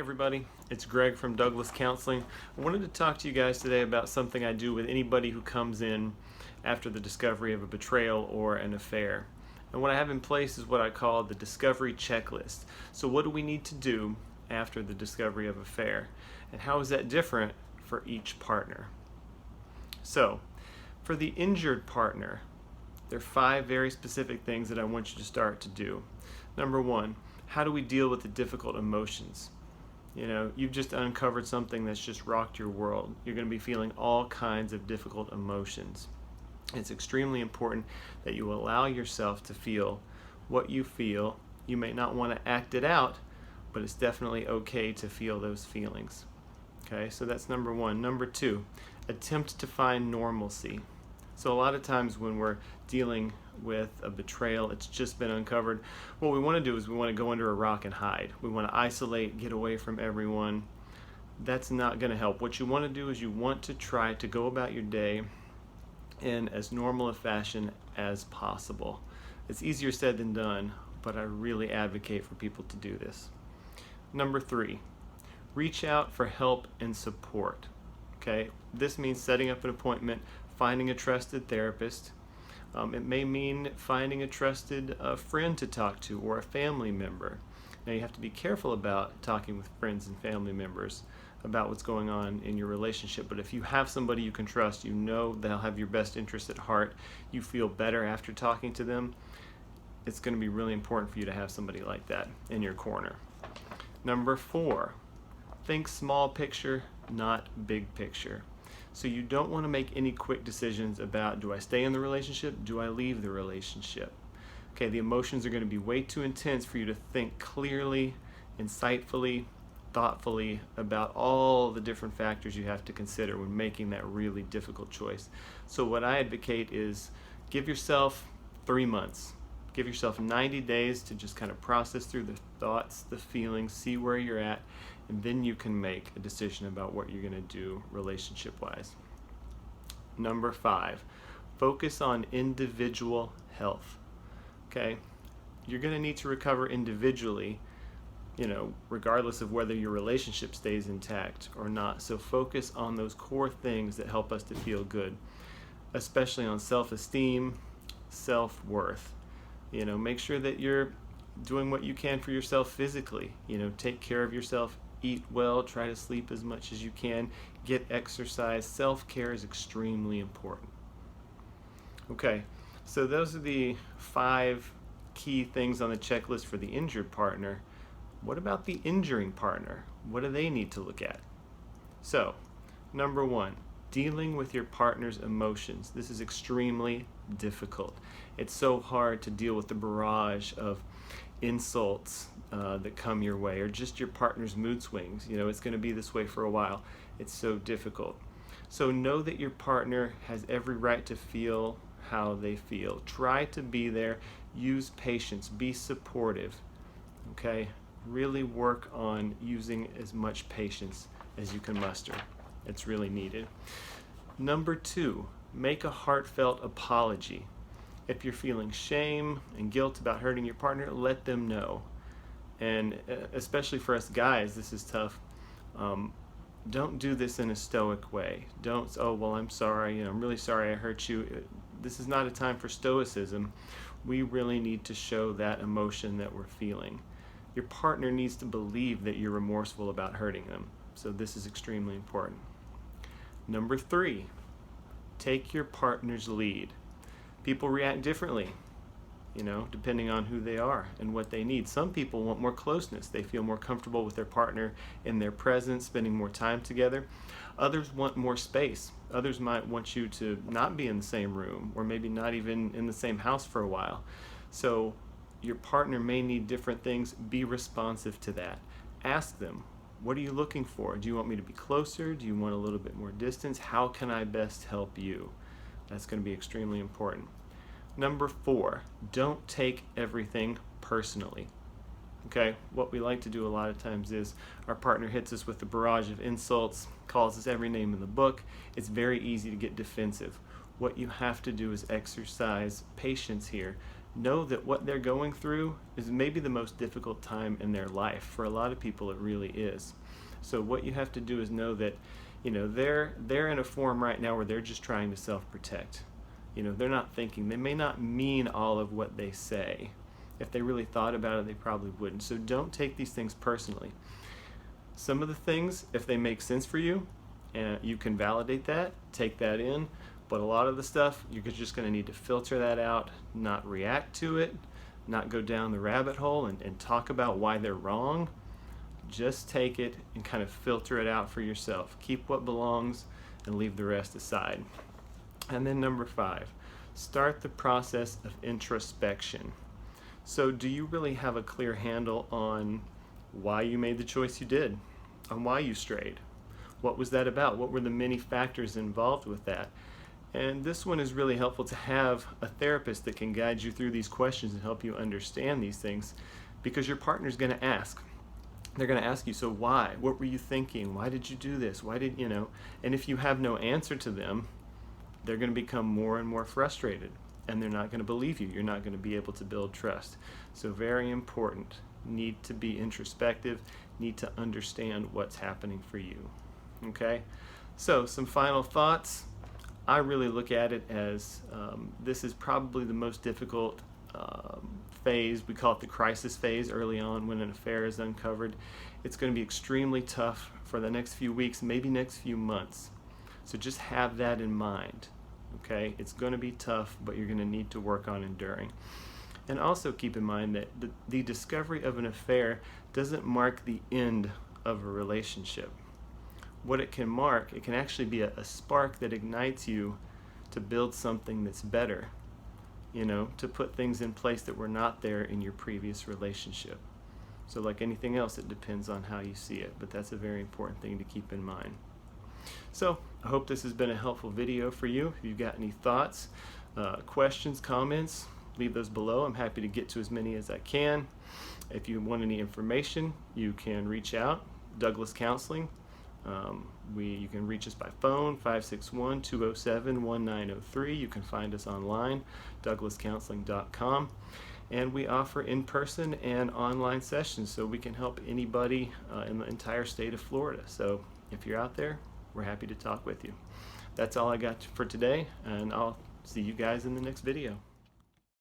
Everybody, it's Greg from Douglas Counseling. I wanted to talk to you guys today about something I do with anybody who comes in after the discovery of a betrayal or an affair. And what I have in place is what I call the discovery checklist. So what do we need to do after the discovery of an affair? And how is that different for each partner? So, for the injured partner, there are 5 very specific things that I want you to start to do. Number 1, how do we deal with the difficult emotions? You know, you've just uncovered something that's just rocked your world. You're going to be feeling all kinds of difficult emotions. It's extremely important that you allow yourself to feel what you feel. You may not want to act it out, but it's definitely okay to feel those feelings. Okay, so that's number 1. Number 2, attempt to find normalcy. So a lot of times when we're dealing with a betrayal, it's just been uncovered, what we want to do is we want to go under a rock and hide. We want to isolate, get away from everyone. That's not going to help. What you want to do is you want to try to go about your day in as normal a fashion as possible. It's easier said than done, but I really advocate for people to do this. Number 3, reach out for help and support. Okay, this means setting up an appointment, finding a trusted therapist. It may mean finding a trusted friend to talk to or a family member. Now you have to be careful about talking with friends and family members about what's going on in your relationship, but if you have somebody you can trust, you know they'll have your best interest at heart, you feel better after talking to them, it's going to be really important for you to have somebody like that in your corner. Number 4, think small picture, not big picture. So you don't want to make any quick decisions about, do I stay in the relationship? Do I leave the relationship? Okay, the emotions are going to be way too intense for you to think clearly, insightfully, thoughtfully about all the different factors you have to consider when making that really difficult choice. So what I advocate is give yourself 3 months. Give yourself 90 days to just kind of process through the thoughts, the feelings, see where you're at, and then you can make a decision about what you're going to do relationship-wise. Number 5, focus on individual health. Okay, you're going to need to recover individually, regardless of whether your relationship stays intact or not. So focus on those core things that help us to feel good, especially on self-esteem, self-worth. Make sure that you're doing what you can for yourself physically. Take care of yourself, eat well, try to sleep as much as you can, get exercise. Self-care is extremely important. Okay, so those are the 5 key things on the checklist for the injured partner. What about the injuring partner? What do they need to look at? So, number 1, dealing with your partner's emotions. This is extremely difficult. It's so hard to deal with the barrage of insults that come your way, or just your partner's mood swings. It's going to be this way for a while. It's so difficult. So know that your partner has every right to feel how they feel. Try to be there. Use patience. Be supportive. Okay? Really work on using as much patience as you can muster. It's really needed. Number 2, make a heartfelt apology. If you're feeling shame and guilt about hurting your partner, let them know. And especially for us guys, this is tough. Don't do this in a stoic way. Don't, oh, well, I'm sorry, I'm really sorry I hurt you. This is not a time for stoicism. We really need to show that emotion that we're feeling. Your partner needs to believe that you're remorseful about hurting them. So this is extremely important. Number 3, take your partner's lead. People react differently, depending on who they are and what they need. Some people want more closeness. They feel more comfortable with their partner in their presence, spending more time together. Others want more space. Others might want you to not be in the same room, or maybe not even in the same house for a while. So your partner may need different things. Be responsive to that. Ask them, what are you looking for? Do you want me to be closer? Do you want a little bit more distance? How can I best help you? That's going to be extremely important. Number 4, don't take everything personally. Okay, what we like to do a lot of times is our partner hits us with a barrage of insults, calls us every name in the book. It's very easy to get defensive. What you have to do is exercise patience here. know that what they're going through is maybe the most difficult time in their life. For a lot of people, it really is. So what you have to do is know that, they're in a form right now where they're just trying to self-protect. They're not thinking. They may not mean all of what they say. If they really thought about it, they probably wouldn't. So don't take these things personally. Some of the things, if they make sense for you, and you can validate that, take that in. But a lot of the stuff, you're just going to need to filter that out, not react to it, not go down the rabbit hole and talk about why they're wrong. Just take it and kind of filter it out for yourself. Keep what belongs and leave the rest aside. And then number 5, start the process of introspection. So do you really have a clear handle on why you made the choice you did, on why you strayed? What was that about? What were the many factors involved with that? And this one is really helpful to have a therapist that can guide you through these questions and help you understand these things, because your partner's going to ask. They're going to ask you, so why? What were you thinking? Why did you do this? Why did, And if you have no answer to them, they're going to become more and more frustrated, and they're not going to believe you. You're not going to be able to build trust. So very important. Need to be introspective, need to understand what's happening for you. Okay? So some final thoughts. I really look at it as this is probably the most difficult phase. We call it the crisis phase early on when an affair is uncovered. It's going to be extremely tough for the next few weeks, maybe next few months. So just have that in mind. Okay? It's going to be tough, but you're going to need to work on enduring. And also keep in mind that the discovery of an affair doesn't mark the end of a relationship. What it can mark, it can actually be a spark that ignites you to build something that's better, to put things in place that were not there in your previous relationship. So like anything else, it depends on how you see it, but that's a very important thing to keep in mind. So I hope this has been a helpful video for you. If you've got any thoughts, questions, comments, leave those below. I'm happy to get to as many as I can. If you want any information, you can reach out, Douglas Counseling. You can reach us by phone, 561-207-1903. You can find us online, douglascounseling.com. And we offer in-person and online sessions, so we can help anybody in the entire state of Florida. So if you're out there, we're happy to talk with you. That's all I got for today, and I'll see you guys in the next video.